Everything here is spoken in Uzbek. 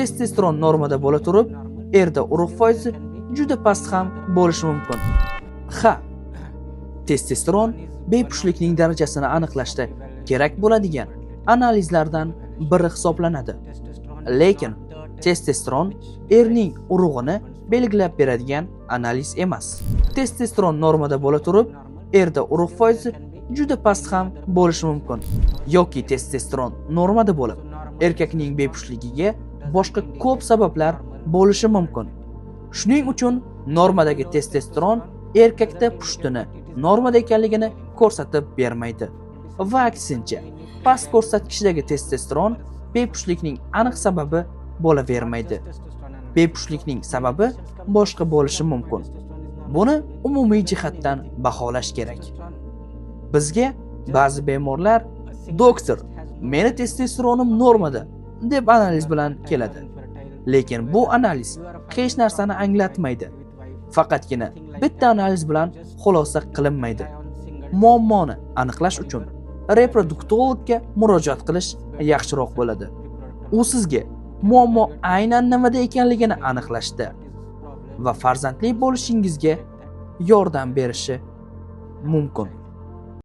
Testosteron normada bo'la turib, erda urug' foizi juda past ham bo'lishi mumkin. Ha, testosteron bepushtlikning darajasini aniqlashda kerak bo'ladigan analizlardan biri hisoblanadi. Lekin testosteron erning urug'ini belgilab beradigan analiz emas. Testosteron normada bo'la turib, erda urug' foizi juda past ham bo'lishi mumkin. Yoki testosteron normada bo'lib, erkakning bepushtligiga boshqa ko'p sabablar bo'lishi mumkin. Shuning uchun normadagi testosteron erkakda pushtini normada ekanligini ko'rsatib bermaydi. Va aksincha, past ko'rsatkichdagi testosteron bepushtlikning aniq sababi bo'lavermaydi. Bepushtlikning sababi boshqa bo'lishi mumkin. Buni umumiy jihatdan baholash kerak. Bizga ba'zi bemorlar "Doktor, meni testosteronim normada" deb analiz bilan keladi. Lekin bu analiz hech narsani anglatmaydi. Faqatgina bitta analiz bilan xulosa qilinmaydi. Muammoni aniqlash uchun reproduktologga murojaat qilish yaxshiroq bo'ladi. U sizga muammo aynan nimada ekanligini aniqlashda va farzandli bo'lishingizga yordam berishi mumkin.